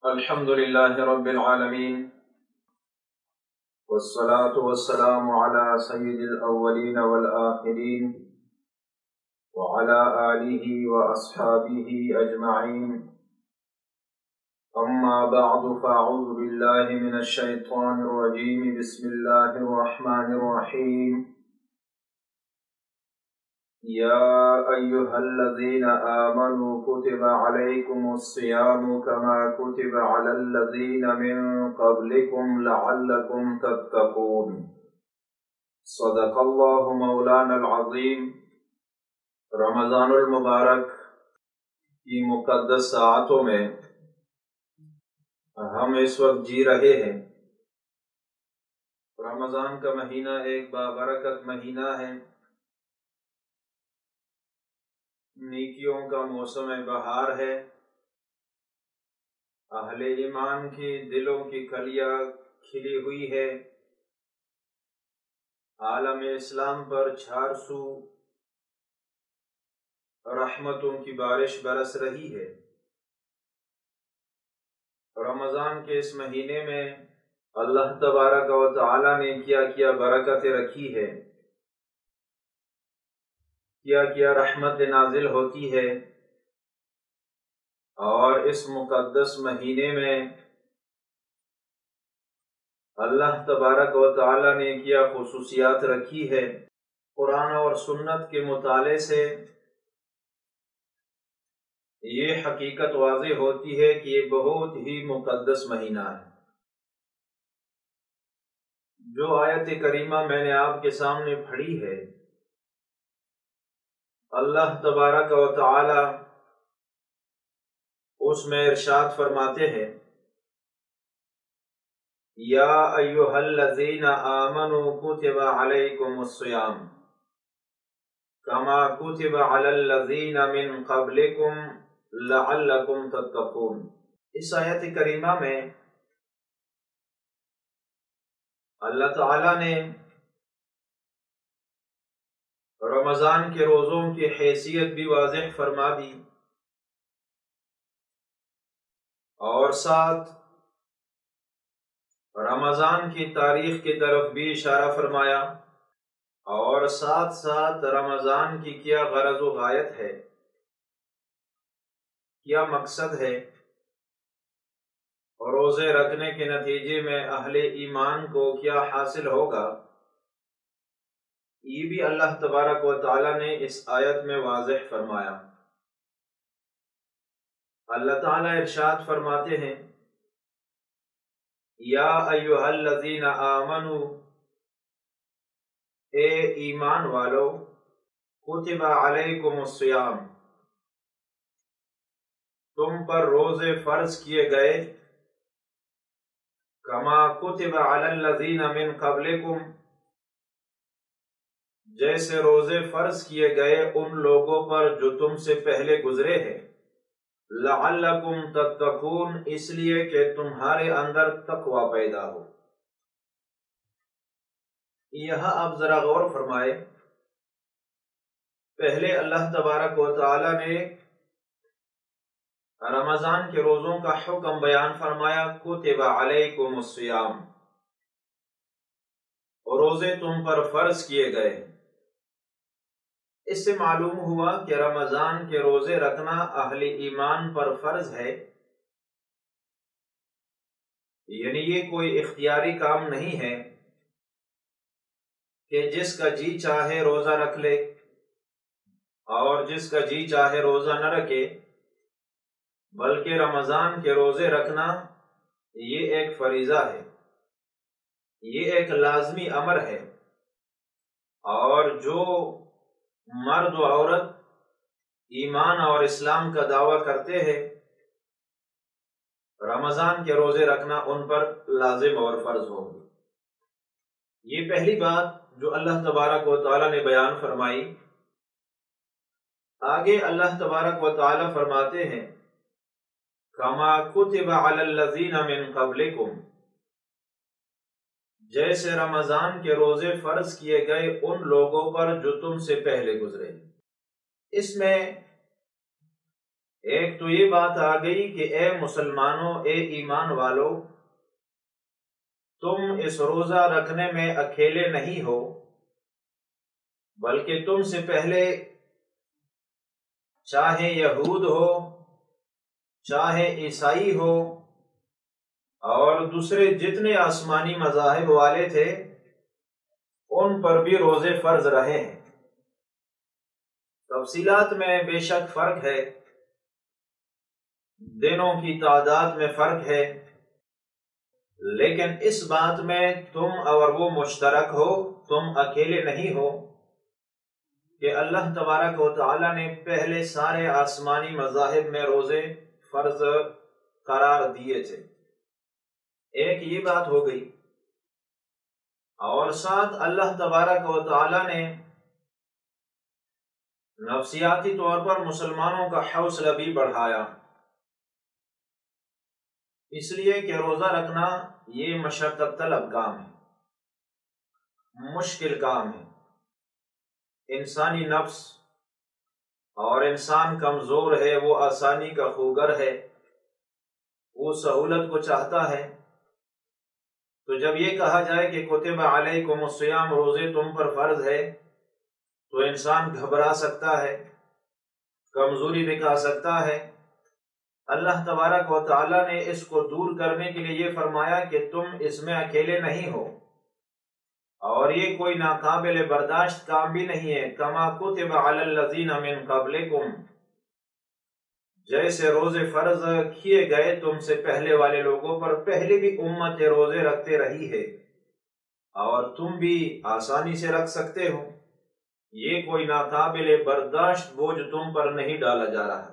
الحمد لله رب العالمين والصلاة والسلام على سيد الأولين والآخرين وعلى آله وأصحابه أجمعين. أما بعد فأعوذ بالله من الشيطان الرجيم. بسم الله الرحمن الرحيم. يا أيها الذين آمنوا كتب عليكم الصيام كما كتب على الذين من قبلكم لعلكم تتقون. صدق الله مولانا العظيم. رمضان المبارک کی مقدس ساعتوں میں ہم اس وقت جی رہے ہیں۔ رمضان کا مہینہ ایک بابرکت مہینہ ہے، نیکیوں کا موسم بہار ہے، اہل ایمان کی دلوں کی کلیاں کھلی ہوئی ہے، عالم اسلام پر چار سو رحمتوں کی بارش برس رہی ہے۔ رمضان کے اس مہینے میں اللہ تبارک و تعالی نے کیا برکتیں رکھی ہے، کیا رحمت نازل ہوتی ہے، اور اس مقدس مہینے میں اللہ تبارک و تعالی نے کیا خصوصیات رکھی ہے۔ قرآن اور سنت کے مطالعے سے یہ حقیقت واضح ہوتی ہے کہ یہ بہت ہی مقدس مہینہ ہے۔ جو آیت کریمہ میں نے آپ کے سامنے پڑھی ہے، اللہ تبارک و تعالی اس میں ارشاد فرماتے ہیں، یا ایھا الذین آمنوا کتب علیکم الصیام کما کتب علی الذین من قبلکم لعلکم تتقون۔ اس آیت کریمہ میں اللہ تعالی نے رمضان کے روزوں کی حیثیت بھی واضح فرما دی، اور ساتھ رمضان کی تاریخ کی طرف بھی اشارہ فرمایا، اور ساتھ ساتھ رمضان کی کیا غرض و غایت ہے، کیا مقصد ہے، روزے رکھنے کے نتیجے میں اہل ایمان کو کیا حاصل ہوگا، یہ بھی اللہ تبارک و تعالی نے اس آیت میں واضح فرمایا۔ اللہ تعالی ارشاد فرماتے ہیں، یا ایھا الذین آمنوا، اے ایمان والو، کتب علیکم الصیام، تم پر روزے فرض کیے گئے، کما کتب علی الذین من قبلکم، جیسے روزے فرض کیے گئے ان لوگوں پر جو تم سے پہلے گزرے ہیں، لعلکم تتقون، اس لیے کہ تمہارے اندر تقوی پیدا ہو۔ یہاں آپ ذرا غور فرمائے، پہلے اللہ تبارک و تعالی نے رمضان کے روزوں کا حکم بیان فرمایا، کتب علیکم الصیام، روزے تم پر فرض کیے گئے۔ اس سے معلوم ہوا کہ رمضان کے روزے رکھنا اہل ایمان پر فرض ہے، یعنی یہ کوئی اختیاری کام نہیں ہے کہ جس کا جی چاہے روزہ رکھ لے اور جس کا جی چاہے روزہ نہ رکھے، بلکہ رمضان کے روزے رکھنا یہ ایک فریضہ ہے، یہ ایک لازمی امر ہے، اور جو مرد و عورت ایمان اور اسلام کا دعویٰ کرتے ہیں، رمضان کے روزے رکھنا ان پر لازم اور فرض ہوگی۔ یہ پہلی بات جو اللہ تبارک و تعالی نے بیان فرمائی۔ آگے اللہ تبارک و تعالی فرماتے ہیں، کما کتب علی الذین من قبلکم، جیسے رمضان کے روزے فرض کیے گئے ان لوگوں پر جو تم سے پہلے گزرے۔ اس میں ایک تو یہ بات آ گئی کہ اے مسلمانوں، اے ایمان والو، تم اس روزہ رکھنے میں اکیلے نہیں ہو، بلکہ تم سے پہلے چاہے یہود ہو، چاہے عیسائی ہو، اور دوسرے جتنے آسمانی مذاہب والے تھے، ان پر بھی روزے فرض رہے ہیں۔ تفصیلات میں بے شک فرق ہے، دنوں کی تعداد میں فرق ہے، لیکن اس بات میں تم اور وہ مشترک ہو، تم اکیلے نہیں ہو، کہ اللہ تبارک و تعالی نے پہلے سارے آسمانی مذاہب میں روزے فرض قرار دیے تھے۔ ایک یہ بات ہو گئی، اور ساتھ اللہ تبارک و تعالی نے نفسیاتی طور پر مسلمانوں کا حوصلہ بھی بڑھایا، اس لیے کہ روزہ رکھنا یہ مشقت طلب کام ہے، مشکل کام ہے۔ انسانی نفس اور انسان کمزور ہے، وہ آسانی کا خوگر ہے، وہ سہولت کو چاہتا ہے۔ تو جب یہ کہا جائے کہ کتب علیکم الصیام، روزے تم پر فرض ہے، تو انسان گھبرا سکتا ہے، کمزوری دکھا سکتا ہے۔ اللہ تبارک و تعالی نے اس کو دور کرنے کے لیے یہ فرمایا کہ تم اس میں اکیلے نہیں ہو، اور یہ کوئی ناقابل برداشت کام بھی نہیں ہے۔ کما کتب علی الذین من قبلکم، جیسے روزے فرض کیے گئے تم سے پہلے والے لوگوں پر، پہلے بھی امت روزے رکھتے رہی ہے، اور تم بھی آسانی سے رکھ سکتے ہو۔ یہ کوئی ناقابل برداشت بوجھ تم پر نہیں ڈالا جا رہا۔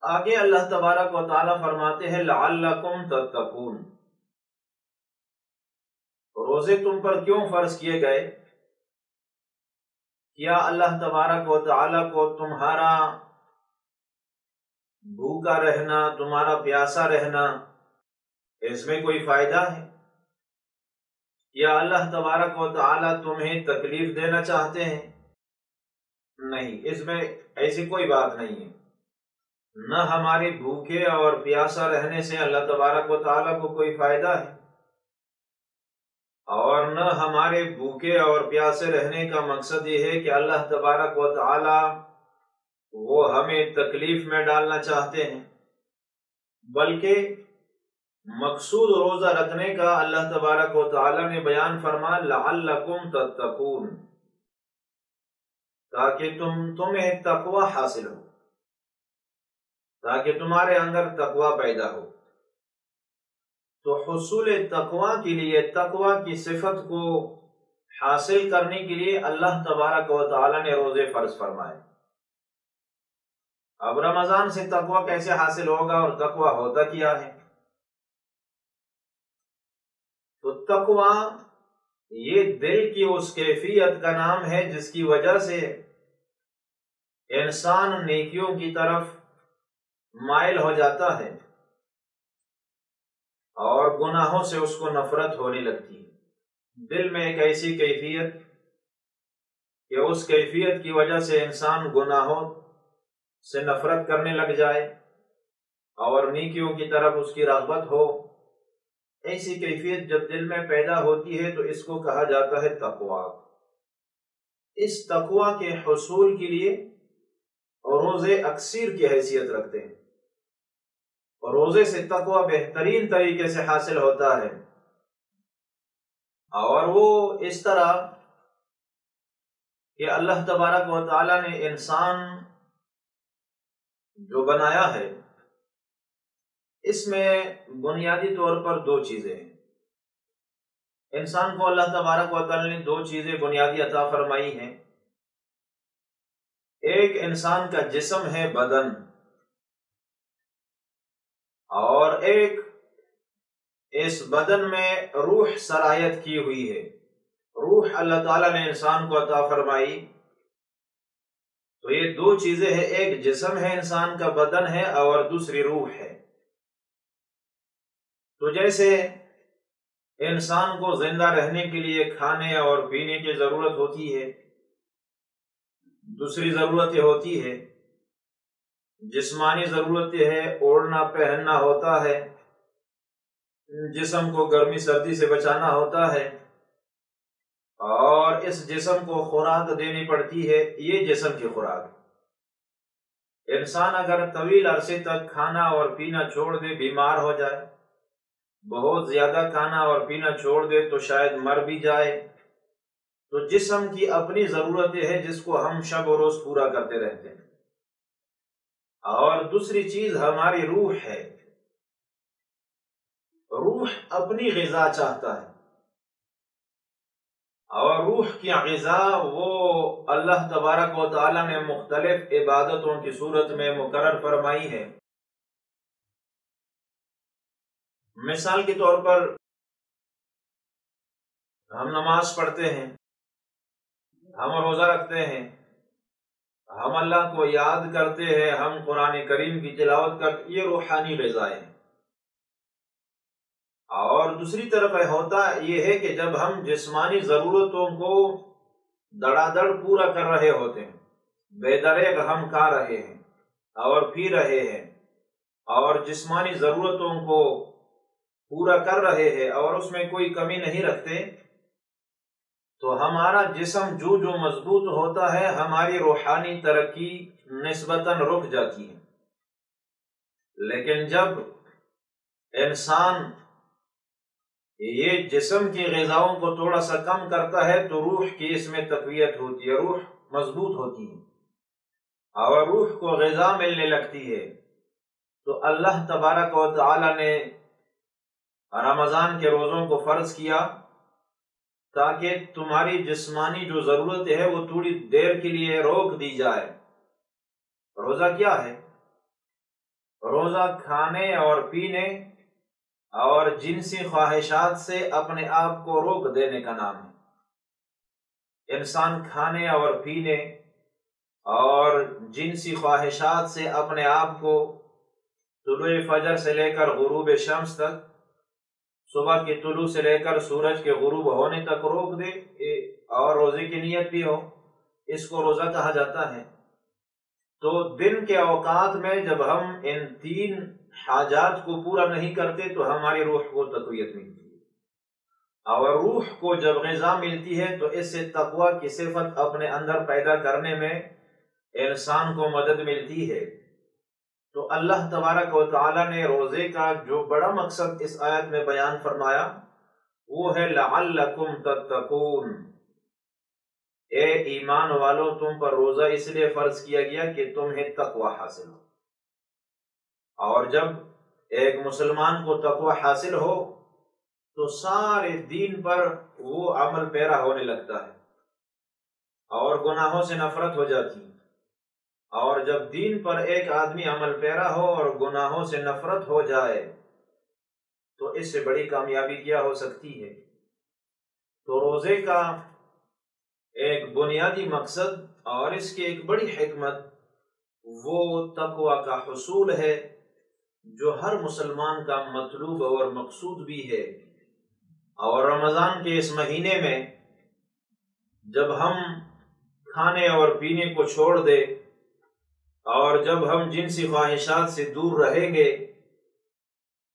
آگے اللہ تبارک و تعالی فرماتے ہیں لعلکم تتقون، روزے تم پر کیوں فرض کیے گئے؟ کیا اللہ تبارک و تعالی کو تمہارا بھوکا رہنا، تمہارا پیاسا رہنا، اس میں کوئی فائدہ ہے؟ یا اللہ تبارک و تعالی تمہیں تکلیف دینا چاہتے ہیں؟ نہیں، اس میں ایسی کوئی بات نہیں ہے۔ نہ ہمارے بھوکے اور پیاسا رہنے سے اللہ تبارک و تعالی کو کوئی فائدہ ہے، اور نہ ہمارے بھوکے اور پیاسے رہنے کا مقصد یہ ہے کہ اللہ تبارک و تعالی وہ ہمیں تکلیف میں ڈالنا چاہتے ہیں، بلکہ مقصود روزہ رکھنے کا اللہ تبارک و تعالی نے بیان فرما لعلکم تتقون، تاکہ تمہیں تقوی حاصل ہو، تاکہ تمہارے اندر تقوی پیدا ہو۔ تو حصول تقوی کے لیے، تقوی کی صفت کو حاصل کرنے کے لیے اللہ تبارک و تعالی نے روزے فرض فرمائے۔ اب رمضان سے تقوی کیسے حاصل ہوگا، اور تقوی ہوتا کیا ہے؟ تو تقوی یہ دل کی اس کیفیت کا نام ہے جس کی وجہ سے انسان نیکیوں کی طرف مائل ہو جاتا ہے، اور گناہوں سے اس کو نفرت ہونے لگتی ہے۔ دل میں ایک ایسی کیفیت کہ اس کیفیت کی وجہ سے انسان گناہوں سے نفرت کرنے لگ جائے، اور نیکیوں کی طرف اس کی رغبت ہو۔ ایسی کیفیت جب دل میں پیدا ہوتی ہے تو اس کو کہا جاتا ہے تقوی۔ اس تقوی کے حصول کے لیے روزے اکسیر کی حیثیت رکھتے ہیں، اور روزے سے تقوی بہترین طریقے سے حاصل ہوتا ہے، اور وہ اس طرح کہ اللہ تبارک و تعالی نے انسان جو بنایا ہے، اس میں بنیادی طور پر دو چیزیں ہیں۔ انسان کو اللہ تبارک و تعالی نے دو چیزیں بنیادی عطا فرمائی ہیں۔ ایک انسان کا جسم ہے، بدن، اور ایک اس بدن میں روح صلاحیت کی ہوئی ہے۔ روح اللہ تعالیٰ نے انسان کو عطا فرمائی۔ تو یہ دو چیزیں ہیں، ایک جسم ہے، انسان کا بدن ہے، اور دوسری روح ہے۔ تو جیسے انسان کو زندہ رہنے کے لیے کھانے اور پینے کی ضرورت ہوتی ہے، دوسری ضرورتیں ہوتی ہے، جسمانی ضرورتیں ہے، اوڑھنا پہننا ہوتا ہے، جسم کو گرمی سردی سے بچانا ہوتا ہے، اور اس جسم کو خوراک دینی پڑتی ہے، یہ جسم کی خوراک۔ انسان اگر طویل عرصے تک کھانا اور پینا چھوڑ دے، بیمار ہو جائے، بہت زیادہ کھانا اور پینا چھوڑ دے تو شاید مر بھی جائے۔ تو جسم کی اپنی ضرورتیں ہیں جس کو ہم شب و روز پورا کرتے رہتے ہیں، اور دوسری چیز ہماری روح ہے۔ روح اپنی غذا چاہتا ہے، اور روح کی غذا وہ اللہ تبارک و تعالی نے مختلف عبادتوں کی صورت میں مقرر فرمائی ہے۔ مثال کے طور پر ہم نماز پڑھتے ہیں، ہم روزہ رکھتے ہیں، ہم اللہ کو یاد کرتے ہیں، ہم قرآن کریم کی تلاوت کرتے، یہ روحانی غذائیں ہیں۔ اور دوسری طرف ہوتا یہ ہے کہ جب ہم جسمانی ضرورتوں کو دڑا دڑ پورا کر رہے ہوتے ہیں، بے دریغ ہم کھا رہے ہیں اور پی رہے ہیں، اور جسمانی ضرورتوں کو پورا کر رہے ہیں اور اس میں کوئی کمی نہیں رکھتے، تو ہمارا جسم جو مضبوط ہوتا ہے، ہماری روحانی ترقی نسبتاً رک جاتی ہے۔ لیکن جب انسان یہ جسم کی غذاؤں کو تھوڑا سا کم کرتا ہے تو روح کی اس میں تقویت ہوتی ہے، روح مضبوط ہوتی ہے، اور روح کو غذا ملنے لگتی ہے۔ تو اللہ تبارک و تعالی نے رمضان کے روزوں کو فرض کیا تاکہ تمہاری جسمانی جو ضرورت ہے وہ تھوڑی دیر کے لیے روک دی جائے۔ روزہ کیا ہے؟ روزہ کھانے اور پینے اور جنسی خواہشات سے اپنے آپ کو روک دینے کا نام ہے۔ انسان کھانے اور پینے اور جنسی خواہشات سے اپنے آپ کو طلوع فجر سے لے کر غروب شمس تک، صبح کی طلوع سے لے کر سورج کے غروب ہونے تک روک دے، اور روزے کی نیت بھی ہو، اس کو روزہ کہا جاتا ہے۔ تو دن کے اوقات میں جب ہم ان تین حاجات کو پورا نہیں کرتے تو ہماری روح کو تقویت ملتی ہے، اور روح کو جب غذا ملتی ہے تو اس سے تقوی کی صفت اپنے اندر پیدا کرنے میں انسان کو مدد ملتی ہے۔ تو اللہ تبارک و تعالی نے روزے کا جو بڑا مقصد اس آیت میں بیان فرمایا وہ ہے لعلکم تتقون، اے ایمان والو تم پر روزہ اس لیے فرض کیا گیا کہ تمہیں تقوی حاصل ہو، اور جب ایک مسلمان کو تقوی حاصل ہو تو سارے دین پر وہ عمل پیرا ہونے لگتا ہے اور گناہوں سے نفرت ہو جاتی ہے۔ اور جب دین پر ایک آدمی عمل پیرا ہو اور گناہوں سے نفرت ہو جائے تو اس سے بڑی کامیابی کیا ہو سکتی ہے۔ تو روزے کا ایک بنیادی مقصد اور اس کی ایک بڑی حکمت وہ تقوی کا حصول ہے جو ہر مسلمان کا مطلوب اور مقصود بھی ہے۔ اور رمضان کے اس مہینے میں جب ہم کھانے اور پینے کو چھوڑ دے اور جب ہم جنسی خواہشات سے دور رہیں گے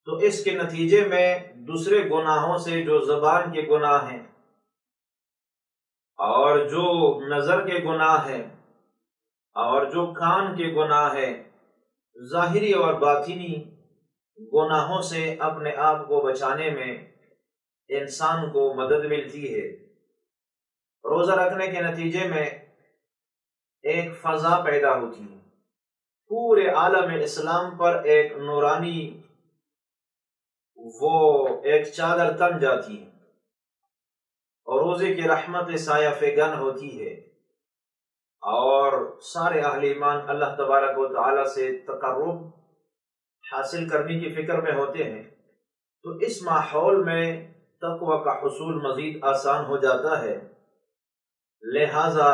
تو اس کے نتیجے میں دوسرے گناہوں سے جو زبان کے گناہ ہیں اور جو نظر کے گناہ ہیں اور جو کان کے گناہ ہیں، ظاہری اور باطنی گناہوں سے اپنے آپ کو بچانے میں انسان کو مدد ملتی ہے۔ روزہ رکھنے کے نتیجے میں ایک فضا پیدا ہوتی ہے، پورے عالم اسلام پر ایک نورانی وہ ایک چادر تن جاتی ہے، اور روزے کی رحمت سایہ فگن ہوتی ہے، اور سارے اہل ایمان اللہ تبارک و تعالی سے تقرب حاصل کرنے کی فکر میں ہوتے ہیں۔ تو اس ماحول میں تقوی کا حصول مزید آسان ہو جاتا ہے۔ لہذا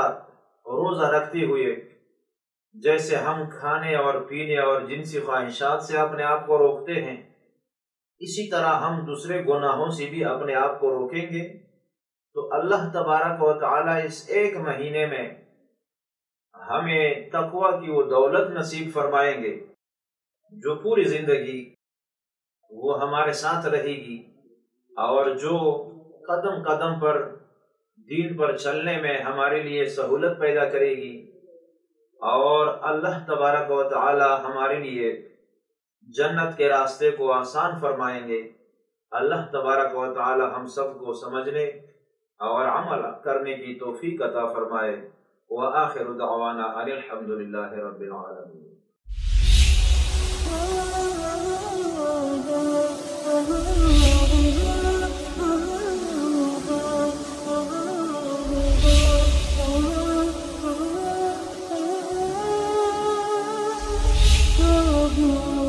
روزہ رکھتے ہوئے جیسے ہم کھانے اور پینے اور جنسی خواہشات سے اپنے آپ کو روکتے ہیں، اسی طرح ہم دوسرے گناہوں سے بھی اپنے آپ کو روکیں گے تو اللہ تبارک و تعالی اس ایک مہینے میں ہمیں تقوی کی وہ دولت نصیب فرمائیں گے جو پوری زندگی وہ ہمارے ساتھ رہے گی، اور جو قدم قدم پر دین پر چلنے میں ہمارے لیے سہولت پیدا کرے گی، اور اللہ تبارک و تعالی ہمارے لیے جنت کے راستے کو آسان فرمائیں گے۔ اللہ تبارک و تعالی ہم سب کو سمجھنے اور عمل کرنے کی توفیق عطا فرمائے۔ وآخر دعوانا ان الحمد للہ رب العالمین۔ Oh